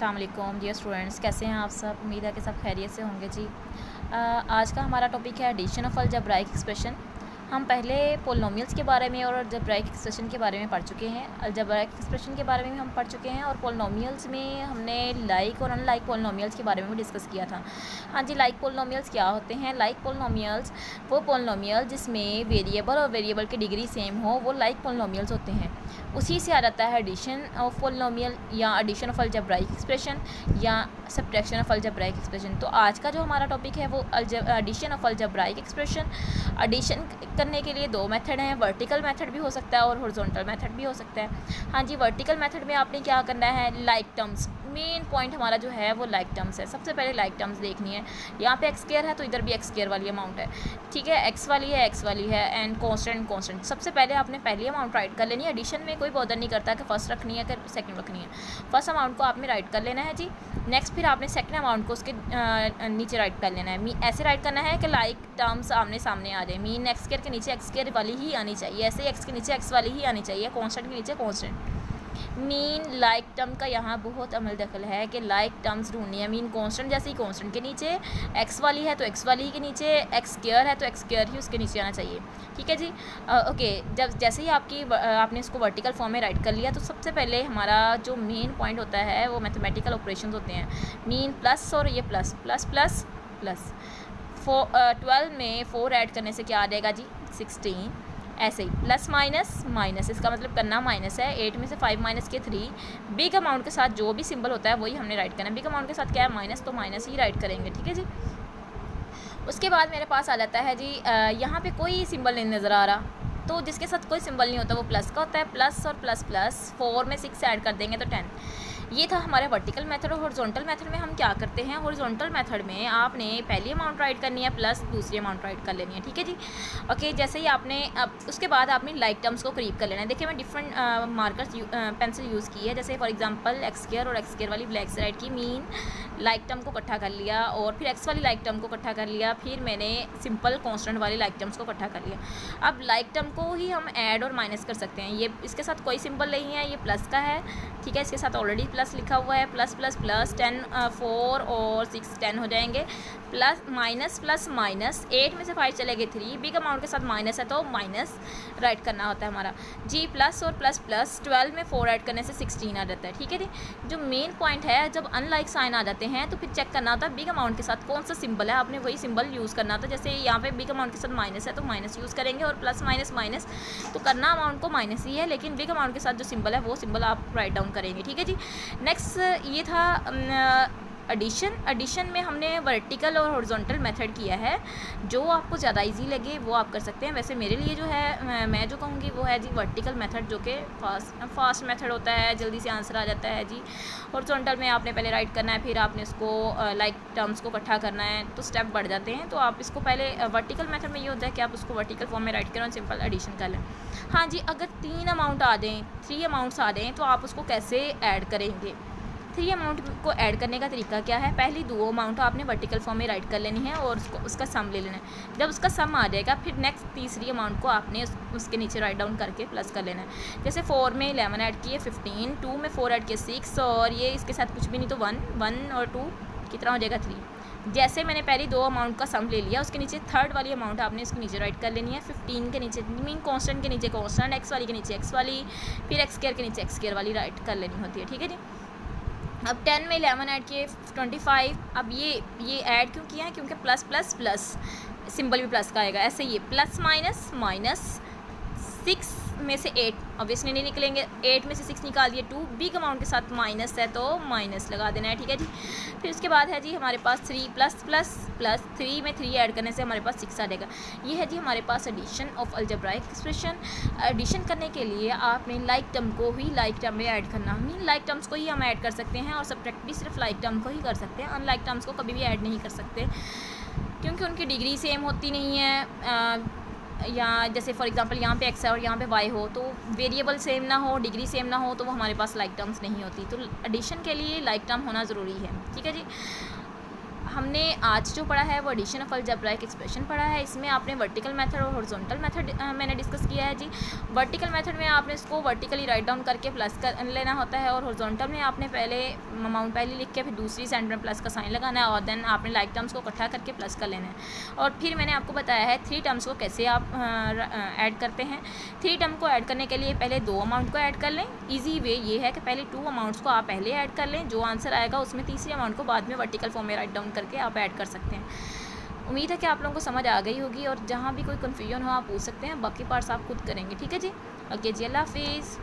अस्सलाम वालेकुम dear students, कैसे हैं आप सब। उम्मीद है कि सब खैरियत से होंगे जी। आज का हमारा टॉपिक है एडिशन ऑफ अलजेब्राइक एक्सप्रेशन। हम पहले पोलिनोमियल्स के बारे में और अलजेब्राइक एक्सप्रेशन के बारे में पढ़ चुके हैं। अलजेब्राइक एक्सप्रेशन के बारे में हम पढ़ चुके हैं और पोलिनोमियल्स में हमने लाइक और अनलाइक पोलिनोमियल्स के बारे में भी डिस्कस किया था। हाँ जी, लाइक पोलिनोमियल्स क्या होते हैं। लाइक पोलिनोमियल्स वो पोलिनोमियल जिसमें वेरिएबल और वेरिएबल की डिग्री सेम हो, वो लाइक पोलिनोमियल्स होते हैं। उसी से आ जाता है एडिशन ऑफ पोलिनोमियल या एडिशन ऑफ अलजेब्राइक एक्सप्रेशन या सब्ट्रैक्शन ऑफ अलजेब्राइक एक्सप्रेशन। तो आज का जो हमारा टॉपिक है वो addition of algebraic expression. Addition करने के लिए दो मेथड हैं, वर्टिकल मेथड भी हो सकता है और हॉरिजॉन्टल मेथड भी हो सकता है। हाँ जी, वर्टिकल मेथड में आपने क्या करना है, लाइक टर्म्स, मेन पॉइंट हमारा जो है वो लाइक टर्म्स है। सबसे पहले लाइक टर्म्स देखनी है। यहाँ पे एक्स स्क्वायर है तो इधर भी एक्स स्क्वायर वाली अमाउंट है, ठीक है। एक्स वाली है, एक्स वाली है, एंड कांस्टेंट। सबसे पहले आपने पहली अमाउंट राइट कर लेनी है। एडिशन में कोई बॉदर नहीं करता कि फर्स्ट रखनी है कि सेकंड रखनी है। फर्स्ट अमाउंट को आपने राइट कर लेना है जी। नेक्स्ट फिर आपने सेकंड अमाउंट को उसके नीचे राइट कर लेना है। ऐसे राइट करना है कि लाइक टर्म्स आमने सामने आ जाए। मीन एक्स स्क्वायर के नीचे एक्स स्क्वायर वाली ही आनी चाहिए, ऐसे एक्स के नीचे एक्स वाली ही आनी चाहिए, कांस्टेंट के नीचे कांस्टेंट। मीन लाइक टर्म का यहाँ बहुत अमल दखल है कि लाइक टर्म्स ढूंढनी है। मीन कांस्टेंट जैसे ही कांस्टेंट के नीचे, एक्स वाली है तो एक्स वाली ही के नीचे, एक्स स्क्वायर है तो एक्स स्क्वायर ही उसके नीचे आना चाहिए, ठीक है जी। ओके, जब जैसे ही आपने इसको वर्टिकल फॉर्म में राइट कर लिया तो सबसे पहले हमारा जो मेन पॉइंट होता है वो मैथमेटिकल ऑपरेशंस होते हैं। मीन प्लस और ये प्लस प्लस प्लस प्लस 12 में 4 ऐड करने से क्या आ जाएगा जी, 16। ऐसे ही प्लस माइनस माइनस, इसका मतलब करना माइनस है। 8 में से 5 माइनस के 3। बिग अमाउंट के साथ जो भी सिंबल होता है वही हमने राइट करना है। बिग अमाउंट के साथ क्या है, माइनस, तो माइनस ही राइट करेंगे, ठीक है जी। उसके बाद मेरे पास आ जाता है जी, यहाँ पे कोई सिंबल नहीं नज़र आ रहा, तो जिसके साथ कोई सिंबल नहीं होता वो प्लस का होता है। प्लस और प्लस प्लस 4 में 6 ऐड कर देंगे तो 10। ये था हमारा वर्टिकल मेथड। और हॉरिजॉन्टल मेथड में हम क्या करते हैं, हॉरिजॉन्टल मेथड में आपने पहली अमाउंट राइट करनी है प्लस दूसरी अमाउंट राइट कर लेनी है, ठीक है जी। ओके, जैसे ही आपने अब उसके बाद आपने लाइक टर्म्स को करीब कर लेना है। देखिए मैं डिफरेंट मार्कर्स पेंसिल यूज़ की है। जैसे फॉर एग्जांपल एक्स स्क्वायर और एक्स स्क्वायर वाली ब्लैक से राइट की। मीन लाइक टर्म को इकट्ठा कर लिया और फिर एक्स वाली लाइक टर्म को इकट्ठा कर लिया, फिर मैंने सिंपल कांस्टेंट वाली लाइक टर्म्स को इकट्ठा कर लिया। अब लाइक टर्म को ही हम ऐड और माइनस कर सकते हैं। ये इसके साथ कोई सिंबल नहीं है, ये प्लस का है, ठीक है। इसके साथ ऑलरेडी प्लस लिखा हुआ है। प्लस प्लस प्लस 10 4 और 6 10 हो जाएंगे। प्लस माइनस प्लस माइनस 8 में से 5 चले गए 3। बिग अमाउंट के साथ माइनस है तो माइनस राइट करना होता है हमारा जी। प्लस और प्लस प्लस 12 में 4 ऐड करने से 16 आ जाता है, ठीक है जी। जो मेन पॉइंट है, जब अनलाइक साइन आ जाते हैं तो फिर चेक करना होता है बिग अमाउंट के साथ कौन सा सिंबल है, आपने वही सिंबल यूज़ करना होता है। जैसे यहाँ पे बिग अमाउंट के साथ माइनस है तो माइनस यूज़ करेंगे, और प्लस माइनस माइनस तो करना अमाउंट को माइनस ही है, लेकिन बिग अमाउंट के साथ जो सिंबल है वो सिंबल आप राइट डाउन करेंगे, ठीक है जी। नेक्स्ट ये था एडिशन में हमने वर्टिकल और हॉरिजॉन्टल मेथड किया है। जो आपको ज़्यादा इजी लगे वो आप कर सकते हैं। वैसे मेरे लिए जो है मैं जो कहूँगी वो है जी वर्टिकल मेथड, जो कि फास्ट मेथड होता है, जल्दी से आंसर आ जाता है जी। हॉरिजॉन्टल में आपने पहले राइट करना है, फिर आपने इसको लाइक टर्म्स को इकट्ठा करना है, तो स्टेप बढ़ जाते हैं। तो आप इसको पहले वर्टिकल मेथड में ये होता है कि आप उसको वर्टिकल फॉर्म में राइट करें और सिंपल एडिशन कर लें। हाँ जी, अगर 3 अमाउंट आ दें, 3 अमाउंट्स आ दें तो आप उसको कैसे ऐड करेंगे। 3 अमाउंट को ऐड करने का तरीका क्या है, पहली 2 अमाउंट आपने वर्टिकल फॉर्म में राइट कर लेनी है और उसका सम ले लेना है। जब उसका सम आ जाएगा फिर नेक्स्ट तीसरी अमाउंट को आपने उसके नीचे राइट डाउन करके प्लस कर लेना है। जैसे 4 में 11 ऐड किए 15, 2 में 4 ऐड किए 6, और ये इसके साथ कुछ भी नहीं तो 1 और 2 कितना हो जाएगा 3। जैसे मैंने पहली 2 अमाउंट का सम ले लिया, उसके नीचे थर्ड वाली अमाउंट आपने इसके नीचे राइट कर लेनी है। 15 के नीचे मीन कांस्टेंट के नीचे कांस्टेंट, एक्स वाली के नीचे एक्स वाली, फिर एक्स स्क्वायर के नीचे एक्स स्क्वायर वाली राइट कर लेनी होती है, ठीक है जी। अब 10 में 11 ऐड किए 25। अब ये ऐड क्यों किया है, क्योंकि प्लस प्लस प्लस सिंबल भी प्लस का आएगा। ऐसे ये प्लस माइनस माइनस 6 में से 8 ऑब्वियसली नहीं निकलेंगे, 8 में से 6 निकाल दिए 2। बिग अमाउंट के साथ माइनस है तो माइनस लगा देना है, ठीक है जी। फिर उसके बाद है जी हमारे पास 3 प्लस प्लस प्लस 3 में 3 ऐड करने से हमारे पास 6 आ जाएगा। ये है जी हमारे पास addition of algebraic expression. Addition करने के लिए आपने लाइक टर्म को ही लाइक टर्म में ऐड करना। मीन लाइक टर्म्स को ही हम ऐड कर सकते हैं और सब्ट्रैक्ट भी सिर्फ लाइक टर्म को ही कर सकते हैं। अनलाइक टर्म्स को कभी भी ऐड नहीं कर सकते क्योंकि उनकी डिग्री सेम होती नहीं है। या जैसे फॉर एग्जांपल यहाँ पे x है और यहाँ पे y हो, तो वेरिएबल सेम ना हो, डिग्री सेम ना हो, तो वो हमारे पास लाइक टर्म्स नहीं होती। तो एडिशन के लिए लाइक टर्म होना ज़रूरी है, ठीक है जी। हमने आज जो पढ़ा है वो एडिशन ऑफ अलजेब्राइक एक्सप्रेशन पढ़ा है। इसमें आपने वर्टिकल मेथड और हॉरिजॉन्टल मेथड मैंने डिस्कस किया है जी। वर्टिकल मेथड में आपने इसको वर्टिकली राइट डाउन करके प्लस कर लेना होता है, और हॉरिजॉन्टल में आपने पहले अमाउंट पहले लिख के फिर दूसरी साइड में प्लस का साइन लगाना है, और देन आपने लाइक टर्म्स को इकट्ठा करके प्लस कर लेना है। और फिर मैंने आपको बताया है 3 टर्म्स को कैसे आप ऐड करते हैं। 3 टर्म को ऐड करने के लिए पहले 2 अमाउंट को ऐड कर लें। ईजी वे ये है कि पहले 2 अमाउंट्स को आप पहले ऐड कर लें, जो आंसर आएगा उसमें तीसरे अमाउंट को बाद में वर्टिकल फॉर्म में राइट डाउन करके आप ऐड कर सकते हैं। उम्मीद है कि आप लोगों को समझ आ गई होगी, और जहाँ भी कोई कन्फ्यूजन हो आप पूछ सकते हैं, बाकी पार्ट्स आप खुद करेंगे। ठीक है जी, ओके जी, अल्लाह हाफिज़।